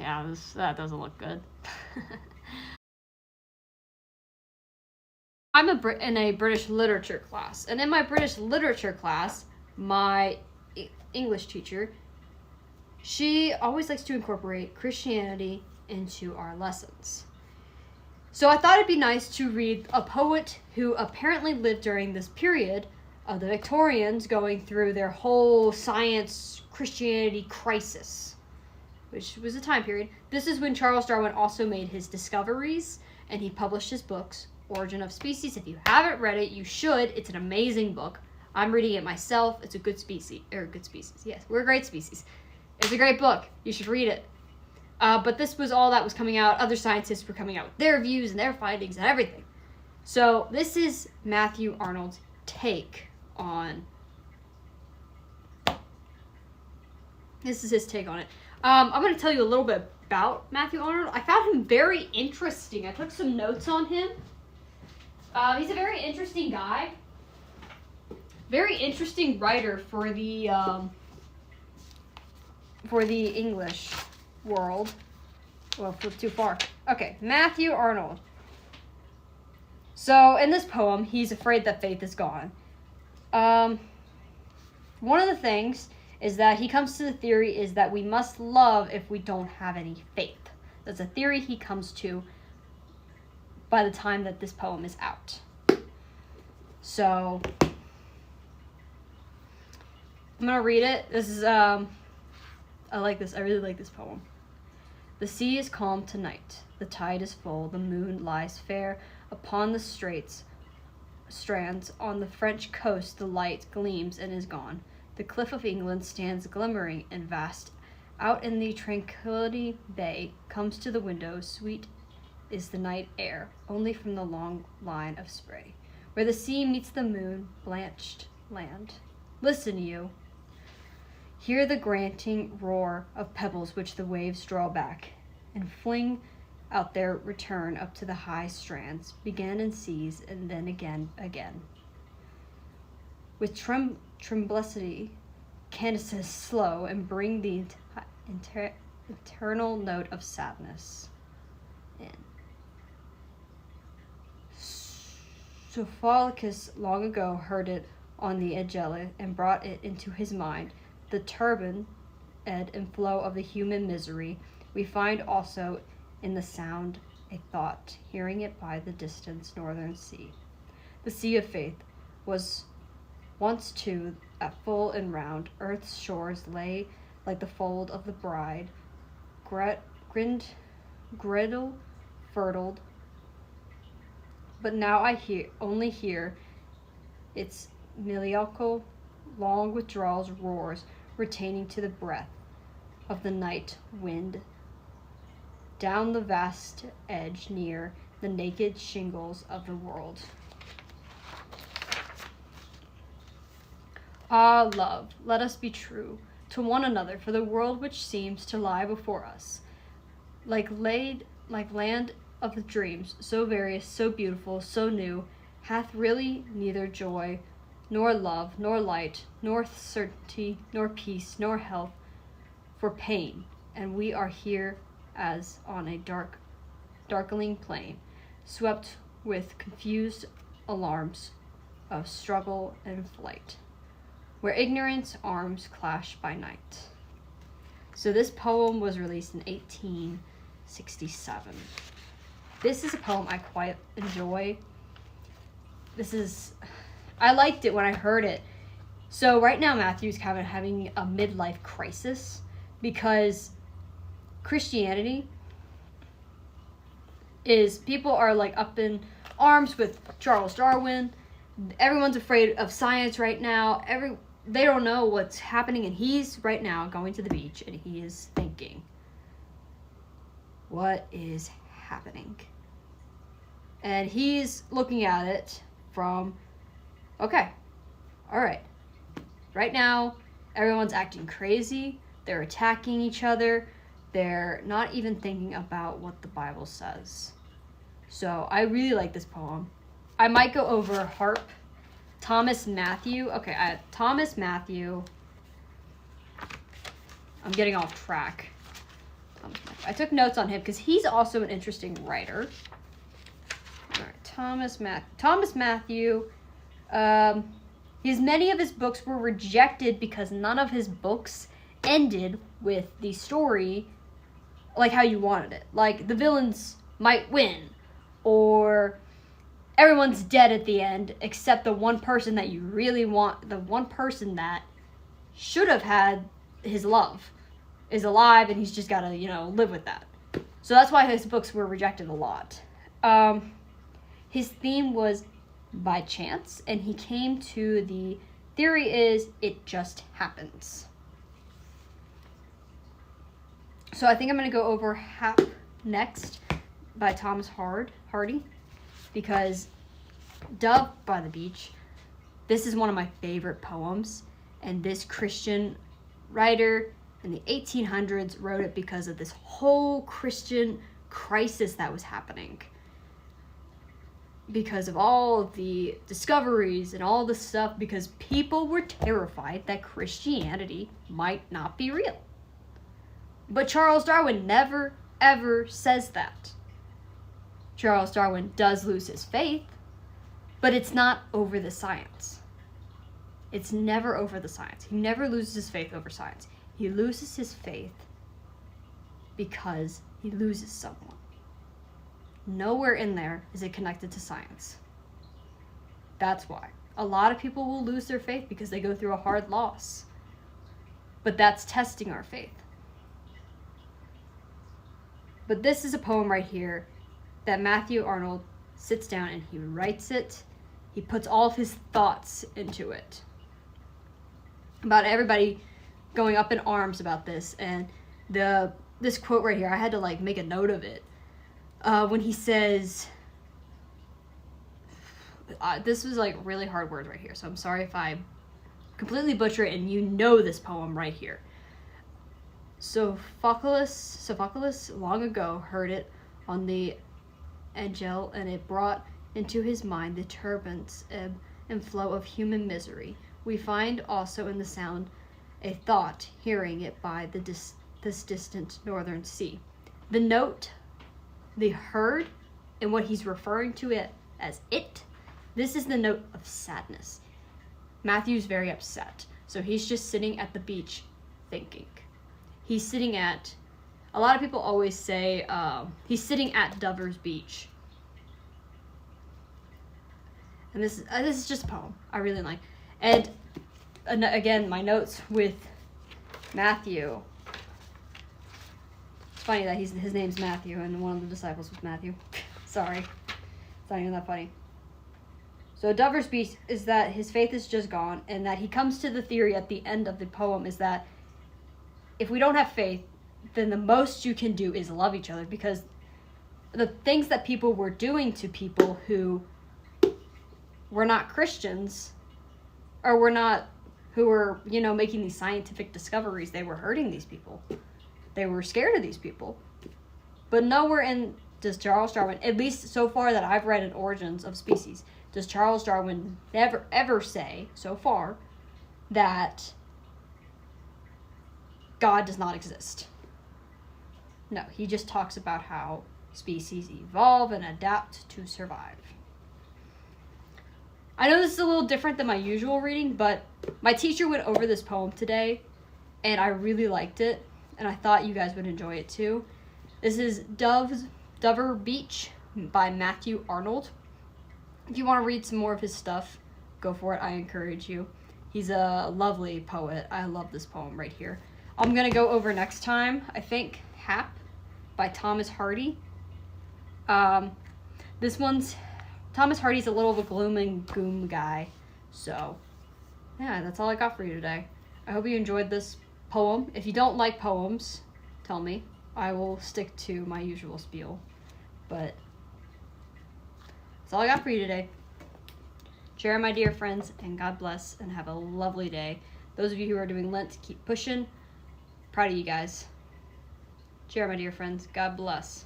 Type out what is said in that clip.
Yeah, that doesn't look good. I'm in a British literature class, and in my British literature class, my English teacher, she always likes to incorporate Christianity into our lessons. So I thought it'd be nice to read a poet who apparently lived during this period of the Victorians going through their whole science Christianity crisis, which was a time period. This is when Charles Darwin also made his discoveries, and he published his books, Origin of Species. If you haven't read it, you should. It's an amazing book. I'm reading it myself. It's a good species. Yes, we're a great species. It's a great book. You should read it. But this was all that was coming out. Other scientists were coming out with their views and their findings and everything. So this is Matthew Arnold's take on... This is his take on it. I'm going to tell you a little bit about Matthew Arnold. I found him very interesting. I took some notes on him. He's a very interesting guy. Very interesting writer for the English world. Well, flip too far. Okay, Matthew Arnold. So, in this poem, he's afraid that faith is gone. One of the things is that he comes to the theory is that we must love if we don't have any faith. That's a theory he comes to by the time that this poem is out. So, I'm going to read it. This is, I like this. I really like this poem. The sea is calm tonight. The tide is full. The moon lies fair upon the strands. On the French coast, the light gleams and is gone. The cliff of England stands glimmering and vast. Out in the tranquility bay comes to the window. Sweet is the night air, only from the long line of spray, where the sea meets the moon, blanched land. Listen, you. Hear the granting roar of pebbles which the waves draw back, and fling out their return up to the high strands, begin and cease, and then again. With tremblicity, cadences slow, and bring the eternal note of sadness in. Sophocles long ago heard it on the Aegiale, and brought it into his mind. The turbid ebb and flow of the human misery we find also in the sound a thought, hearing it by the distant northern sea. The sea of faith was once too at full and round. Earth's shores lay like the fold of the bride, griddle fertile. But now I only hear its meliacal long withdrawals roars, retaining to the breath of the night wind. Down the vast edge near the naked shingles of the world. Ah, love, let us be true to one another, for the world which seems to lie before us, like land of the dreams, so various, so beautiful, so new, hath really neither joy, nor love, nor light, nor certainty, nor peace, nor health, for pain, and we are here as on a darkling plain, swept with confused alarms of struggle and flight, where ignorance arms clash by night. So this poem was released in 1867. This is a poem I quite enjoy. I liked it when I heard it. So right now Matthew's kind of having a midlife crisis because Christianity is, people are like up in arms with Charles Darwin. Everyone's afraid of science right now. They don't know what's happening, and he's right now going to the beach and he is thinking, what is happening? And he's looking at it from, okay, all right. Right now, everyone's acting crazy. They're attacking each other. They're not even thinking about what the Bible says. So I really like this poem. I might go over Harp. Thomas Matthew. Okay, Thomas Matthew. I'm getting off track. I took notes on him because he's also an interesting writer. All right, Thomas Matthew. Many of his books were rejected because none of his books ended with the story like how you wanted it. Like, the villains might win, or everyone's dead at the end except the one person that you really want, the one person that should have had his love is alive, and he's just got to, live with that. So that's why his books were rejected a lot. His theme was by chance, and he came to the theory is it just happens. So I think I'm going to go over Hap next by Thomas Hardy, because Dove by the Beach, this is one of my favorite poems, and this Christian writer in the 1800s wrote it because of this whole Christian crisis that was happening. Because of all of the discoveries and all the stuff, because people were terrified that Christianity might not be real. But Charles Darwin never, ever says that. Charles Darwin does lose his faith, but it's not over the science. It's never over the science. He never loses his faith over science. He loses his faith because he loses someone. Nowhere in there is it connected to science. That's why. A lot of people will lose their faith because they go through a hard loss. But that's testing our faith. But this is a poem right here that Matthew Arnold sits down and he writes it. He puts all of his thoughts into it. About everybody going up in arms about this. And this quote right here, I had to make a note of it. When he says, this was really hard words right here, so I'm sorry if I completely butcher it, and this poem right here. Sophocles long ago heard it on the Aegle, and it brought into his mind the turbulence, ebb and flow of human misery. We find also in the sound a thought, hearing it by this distant northern sea. The note, the heard, and what he's referring to it as it, this is the note of sadness. Matthew's very upset, so he's just sitting at the beach thinking. He's sitting at, a lot of people always say, he's sitting at Dover's Beach. And this is just a poem I really like. And again, my notes with Matthew. It's funny that his name's Matthew, and one of the disciples was Matthew. Sorry. It's not even that funny. So Dover's Beach is that his faith is just gone, and that he comes to the theory at the end of the poem is that if we don't have faith, then the most you can do is love each other, because the things that people were doing to people who were not Christians, or who were, making these scientific discoveries, they were hurting these people. They were scared of these people. But nowhere does Charles Darwin, at least so far that I've read in Origins of Species, does Charles Darwin never ever say, so far, that God does not exist. No, he just talks about how species evolve and adapt to survive. I know this is a little different than my usual reading, but my teacher went over this poem today, and I really liked it, and I thought you guys would enjoy it too. This is Dover Beach by Matthew Arnold. If you want to read some more of his stuff, go for it. I encourage you. He's a lovely poet. I love this poem right here. I'm going to go over next time, I think, Hap by Thomas Hardy. Thomas Hardy's a little of a gloom and goom guy. So, yeah, that's all I got for you today. I hope you enjoyed this poem. If you don't like poems, tell me. I will stick to my usual spiel. But that's all I got for you today. Share, my dear friends, and God bless, and have a lovely day. Those of you who are doing Lent, keep pushing. Proud of you guys. Share, my dear friends. God bless.